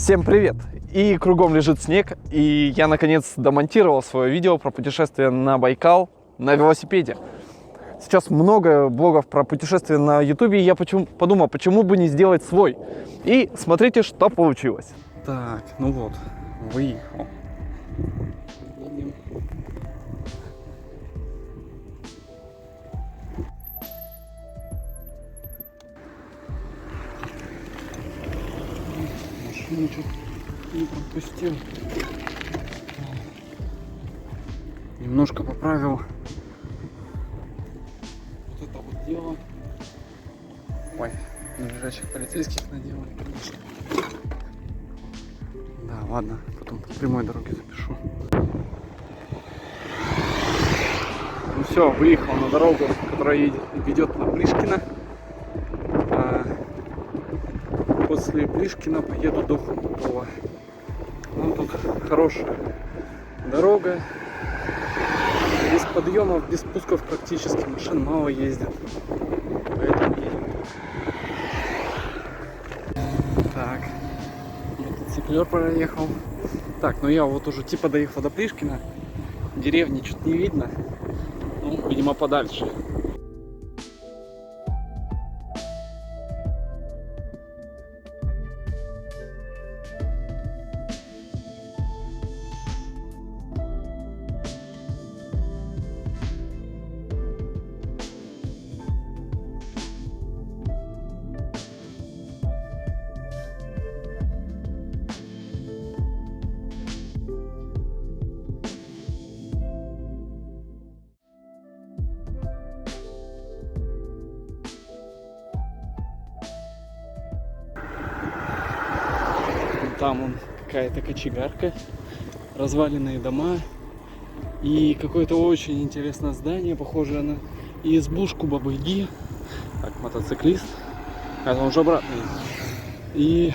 Всем привет! И кругом лежит снег, и я наконец домонтировал свое видео про путешествие на Байкал на велосипеде. Сейчас много блогов про путешествия на ютубе, и я подумал, почему бы не сделать свой. И смотрите, что получилось. Так, ну вот, выехал. Едем. Машину чуть не пропустил. Немножко поправил вот это вот дело. Ой, на лежачих полицейских наделали, конечно. Да, ладно, потом по прямой дороге запишу. Ну все, выехал на дорогу, которая ведет на Плишкино. После Плишкина поеду до Хомутова. Ну, тут хорошая дорога. Без подъемов, без спусков практически. Машин мало ездит. Поэтому едем. Так. Мотоциклер проехал. Так, ну я вот уже типа доехал до Плишкина. Деревни что-то не видно. Ну, видимо, подальше. Там он какая-то кочегарка, разваленные дома и какое-то очень интересное здание, похожее на избушку Бабы-Яги. Так, мотоциклист. Это он уже обратно едет. И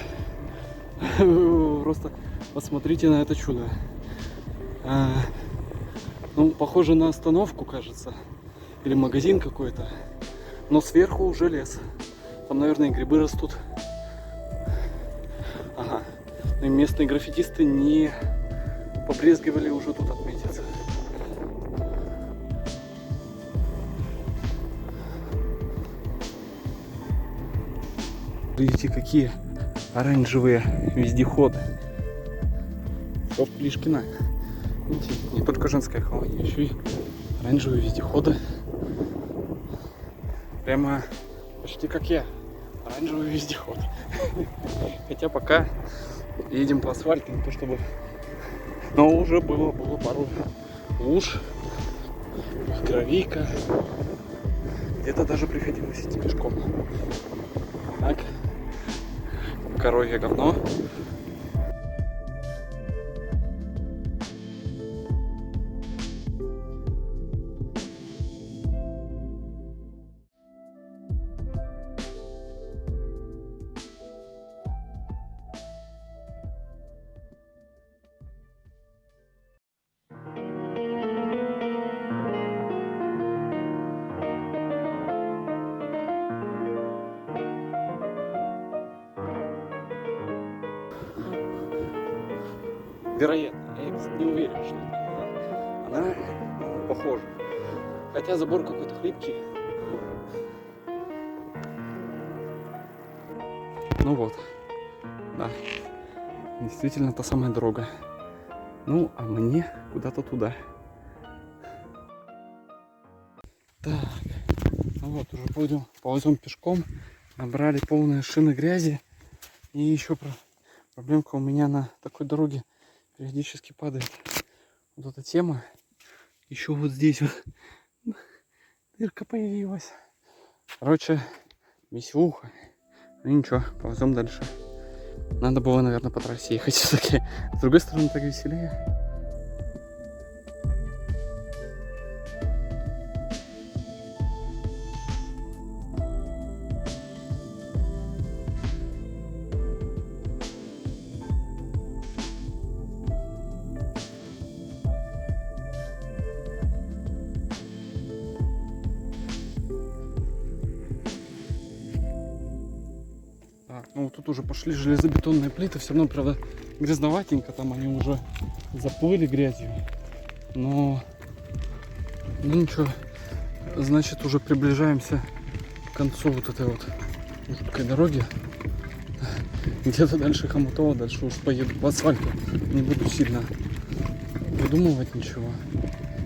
просто посмотрите на это чудо. Ну, похоже на остановку, кажется. Или магазин какой-то. Но сверху уже лес. Там, наверное, грибы растут. Ага. И местные граффитисты не побрезговали уже тут отметиться. Видите, какие оранжевые вездеходы. Все в Плишкино. Видите, не только женская колония, еще и оранжевые вездеходы. Прямо почти как я. Оранжевый вездеход. Хотя пока едем по асфальту, не то чтобы... Но уже было пару луж, гравийка. Где-то даже приходилось идти пешком. Так. Коровье говно. Вероятно, я не уверен, что она похожа. Хотя забор какой-то хлипкий. Ну вот, да, действительно та самая дорога. Ну, а мне куда-то туда. Так, ну вот, уже ползем пешком. Набрали полные шины грязи. И еще проблемка у меня на такой дороге периодически падает вот эта тема. Еще вот здесь вот дырка появилась. Короче, веселуха. Ну ничего, ползем дальше. Надо было, наверное, по трассе ехать все-таки. С другой стороны, так веселее. Так, ну тут уже пошли железобетонные плиты, все равно, правда, грязноватенько, там они уже заплыли грязью. Но, ну ничего, значит, уже приближаемся к концу вот этой вот жуткой дороги. Где-то дальше Хомутово, дальше уж поеду по асфальту. Не буду сильно придумывать ничего.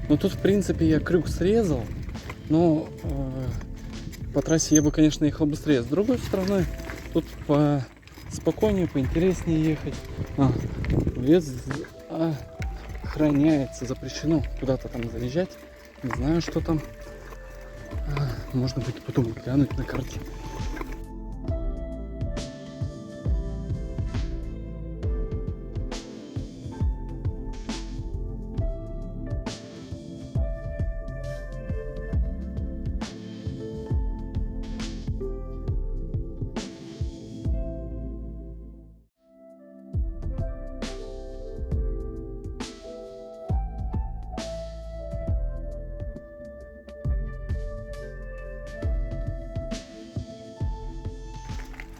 Но тут, в принципе, я крюк срезал, но по трассе я бы, конечно, ехал быстрее. С другой стороны, тут спокойнее, поинтереснее ехать. Лес охраняется, запрещено куда-то там заезжать. Не знаю, что там. Можно будет потом глянуть на карте.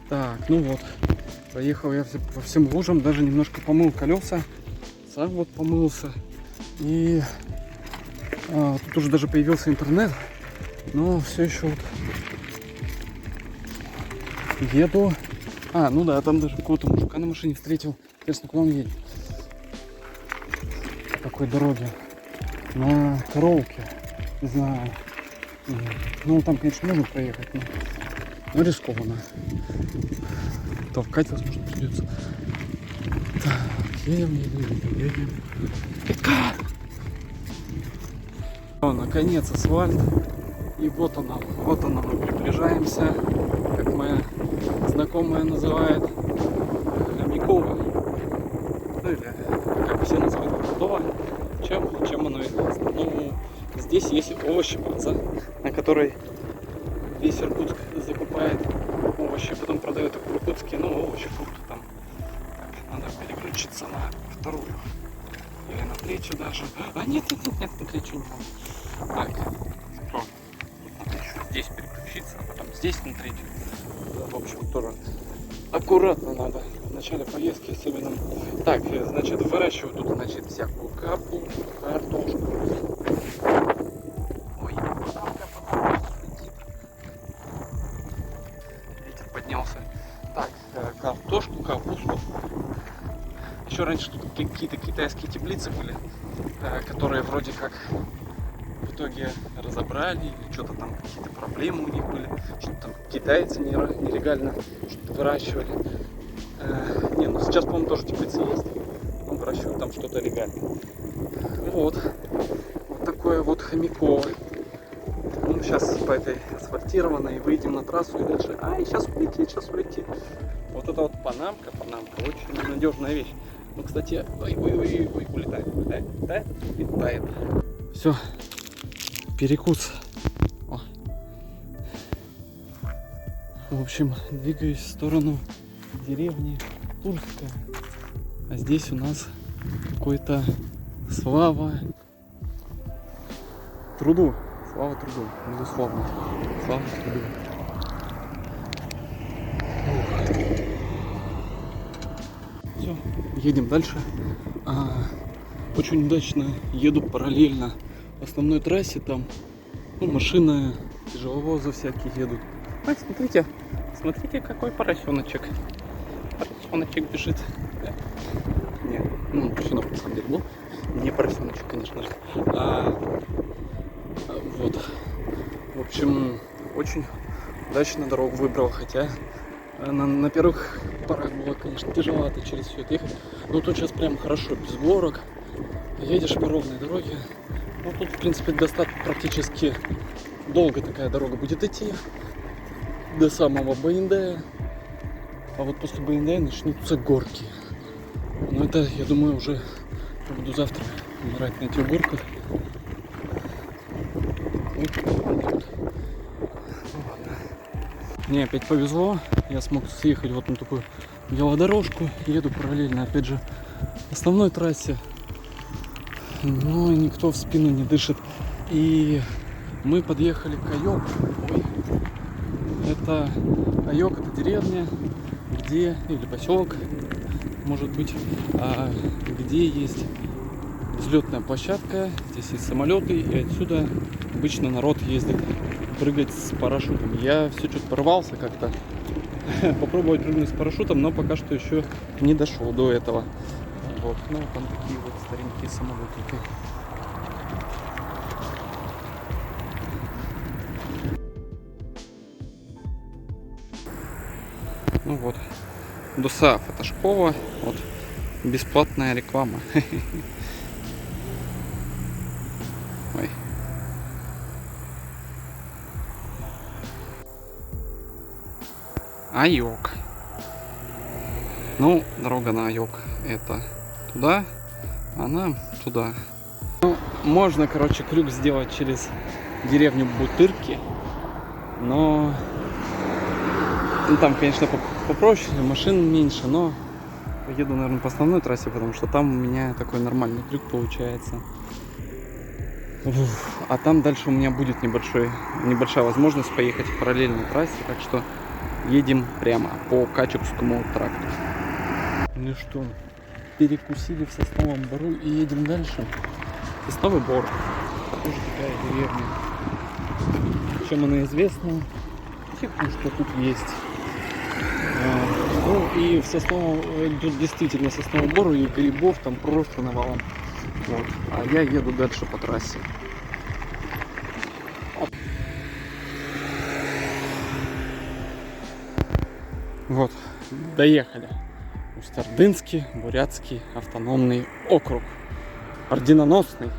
Так, ну вот, проехал я по всем лужам, даже немножко помыл колеса, сам вот помылся. И тут уже даже появился интернет, но все еще вот еду. Ну да, там даже какого-то мужика на машине встретил. Интересно, куда он едет? По какой дороге? На Коровке, не знаю. Ну там, конечно, можно проехать, но рискованно. Толкать, возможно, придется. Так, едем. О, наконец асфальт. И вот он, мы приближаемся, как моя знакомая называет, Хомяково. Ну или как все называют, Хомутово. Чем оно известно? Ну, здесь есть овощебаза, на которой весь Иркутск закупает овощи, потом продает их в Иркутске, овощи, фрукты там. Так, надо переключиться на вторую. Или на третью даже. Нет, на третью не могу. Так, здесь переключиться, а потом здесь на третью. В общем, тоже аккуратно надо в начале поездки особенно. Так, значит, выращиваю тут, значит, всякую капусту, картошку. Ой, ветер поднялся. Так, картошку, капусту. Еще раньше тут какие-то китайские теплицы были, которые вроде как в итоге разобрали, или что-то там, какие-то проблемы у них были, что-то там китайцы нелегально что-то выращивали. Ну сейчас, по-моему, тоже теплицы есть, но выращивают там что-то легально. Вот такое вот Хомяково. Ну, сейчас по этой асфальтированной выйдем на трассу и дальше. Сейчас улетит. Вот это вот панамка, очень надежная вещь. Ну, кстати, улетает. Все, перекус. В общем, двигаюсь в сторону деревни Турская. А здесь у нас какой-то слава труду, безусловно. Слава труду. Все, едем дальше. Очень удачно еду параллельно основной трассе. Там машины, тяжеловозы всякие едут. Смотрите, какой поросеночек. Поросеночек бежит. Нет, поросенок на самом деле был. Не поросеночек, конечно же. Вот. В общем, очень удачно дорогу выбрал, хотя на первых порах было, конечно, тяжеловато через все это ехать. Но тут сейчас прям хорошо, без горок. Едешь по ровной дороге. Тут, в принципе, достаточно практически долго такая дорога будет идти. До самого Баиндая. А вот после Баиндая начнутся горки. Но это, я думаю, уже буду завтра умирать на этих горках. Мне опять повезло. Я смог съехать вот на такую велодорожку. Еду параллельно, опять же, основной трассе. Но никто в спину не дышит. И мы подъехали к Айоку. Это Айок, это деревня, где, или поселок, может быть, где есть взлетная площадка, здесь есть самолеты, и отсюда обычно народ ездит прыгать с парашютом. Я все что-то порвался как-то попробовать прыгнуть с парашютом, но пока что еще не дошел до этого. Вот, ну там такие вот старенькие самолетики. Ну вот, ДОСААФ — это школа, вот, бесплатная реклама. Ой. Айок. Ну, дорога на Айок — это туда, а нам туда. Ну, можно, короче, крюк сделать через деревню Бутырки, но ну, там, конечно, попроще, машин меньше, но поеду, наверное, по основной трассе, потому что там у меня такой нормальный крюк получается. А там дальше у меня будет небольшая возможность поехать в параллельной трассе, так что едем прямо по Качевскому тракту. Ну что, перекусили в Сосновом Бору и едем дальше. Сосновый Бор, тоже такая деревня. Чем она известна? Тем, что тут есть. Ну и в Сосновом, тут действительно Сосновый Бор, и грибов там просто навалом. Вот. А я еду дальше по трассе. Вот, доехали. Усть-Ордынский бурятский автономный округ. Орденоносный.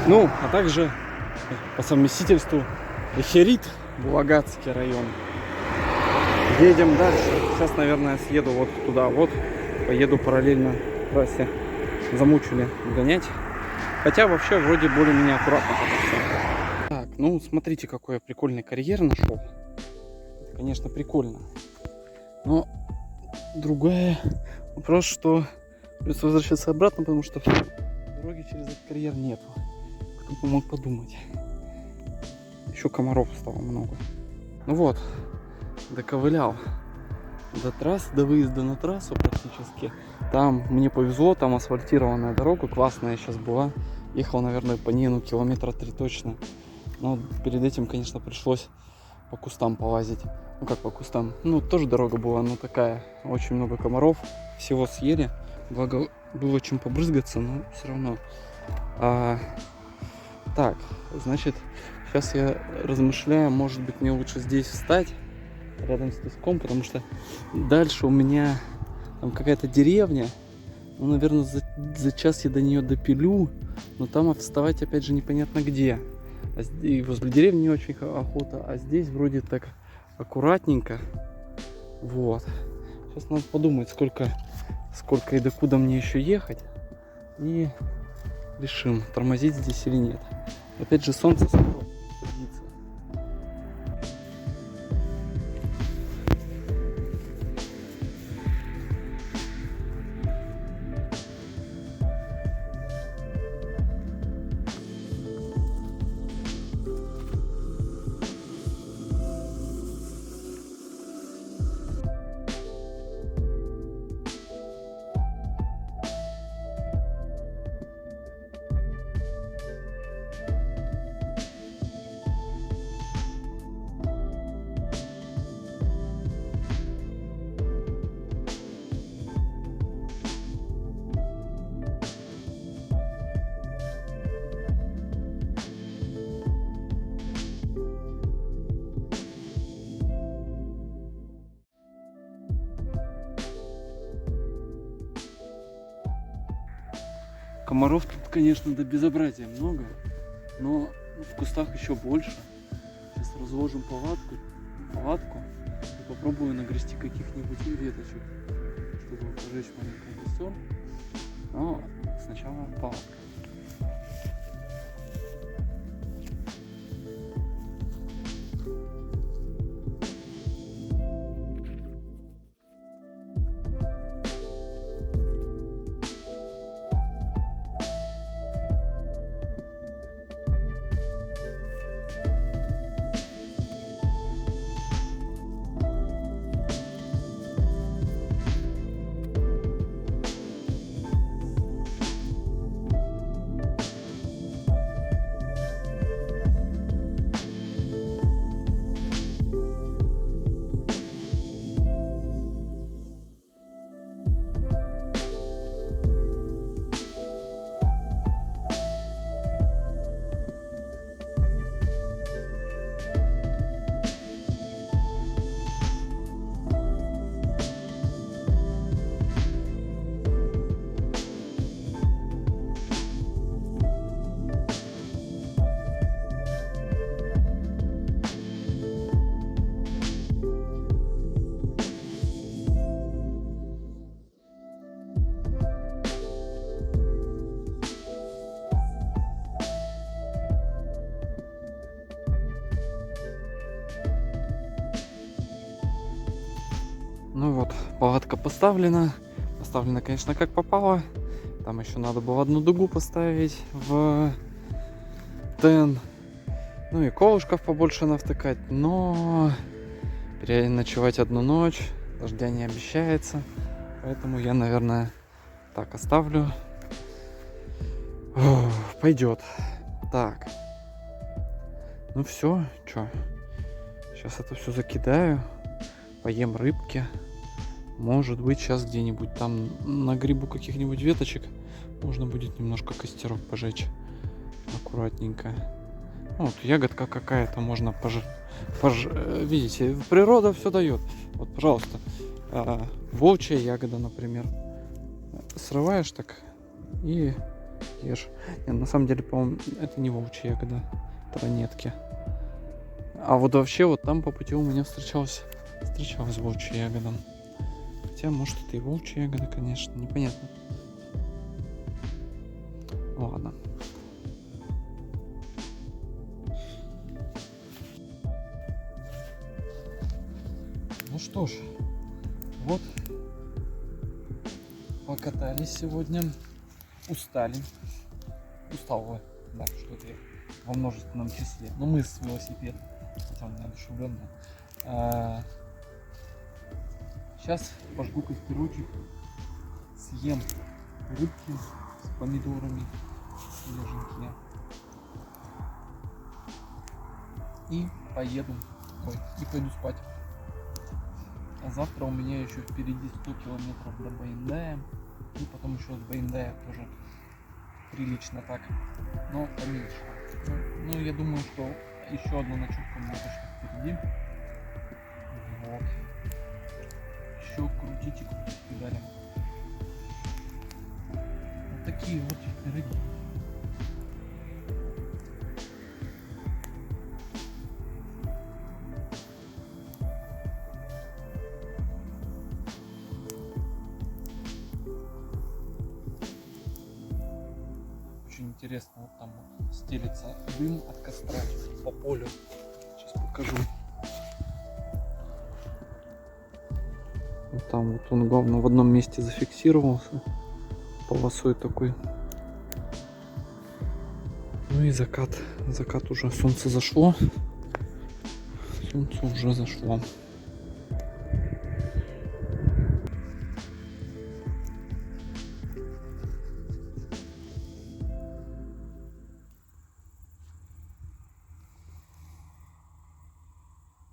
Ну, а также по совместительству Эхерит, Булагатский район. Едем дальше. Сейчас, наверное, съеду вот туда, вот. Поеду параллельно трассе. Замучили гонять. Хотя вообще вроде более-менее аккуратно пока все. Так, ну смотрите, какой я прикольный карьер нашел. Это, конечно, прикольно. Но другой вопрос, что придется возвращаться обратно, потому что дороги через этот карьер нету. Кто бы мог подумать. Еще комаров стало много. Ну вот, доковылял до трассы, до выезда на трассу практически. Там мне повезло, там асфальтированная дорога, классная сейчас была. Ехал, наверное, по ней, ну, километра 3 точно. Но перед этим, конечно, пришлось по кустам полазить. Ну как по кустам? Ну, тоже дорога была, но такая. Очень много комаров. Всего съели. Благо, было чем побрызгаться, но все равно. Так, значит, сейчас я размышляю, может быть, мне лучше здесь встать, рядом с песком, потому что дальше у меня там какая-то деревня. Ну, наверное, за час я до нее допилю, но там вставать опять же непонятно где. И возле деревни не очень охота, а здесь вроде так аккуратненько. Вот. Сейчас надо подумать, сколько и докуда мне еще ехать. И решим, тормозить здесь или нет. Опять же, солнце скоро садится. Комаров тут, конечно, до безобразия много, но в кустах еще больше. Сейчас разложим палатку и попробую нагрести каких-нибудь веточек, чтобы пожечь маленький костер. Но сначала палатка. Ну вот, палатка поставлена. Поставлена, конечно, как попало. Там еще надо было одну дугу поставить в тен. Ну и колышков побольше навтыкать. Но переночевать одну ночь, дождя не обещается. Поэтому я, наверное, так оставлю. Пойдет. Так. Ну все, что? Сейчас это все закидаю. Поем рыбки. Может быть, сейчас где-нибудь там нагребу каких-нибудь веточек. Можно будет немножко костерок пожечь. Аккуратненько. Вот, ягодка какая-то можно видите, природа все дает. Вот, пожалуйста. Волчья ягода, например. Срываешь так и ешь. Нет, на самом деле, по-моему, это не волчья ягода. Это ранетки. А вот вообще, вот там по пути у меня встречалась волчья ягода. Хотя, может, это и волчья ягода, конечно, непонятно. Ладно. Ну что ж, вот покатались сегодня. Устали. Устал, да, что-то я во множественном числе. Но мы с велосипедом, хотя он неодушевленный. Сейчас пожгу костерочек, съем рыбки с помидорами свеженькие и поеду, и пойду спать. А завтра у меня еще впереди 100 километров до Баиндая, и потом еще с Баиндая тоже прилично так, но поменьше. Ну, я думаю, что еще одна ночевка у меня точно впереди. Вот. Еще крутить и крутить педали. Вот такие вот пироги. Очень интересно, вот там вот стелится дым от костра по полю. Сейчас покажу. Вот там вот он, главное, в одном месте зафиксировался полосой такой. Ну и закат уже, солнце зашло. Солнце уже зашло.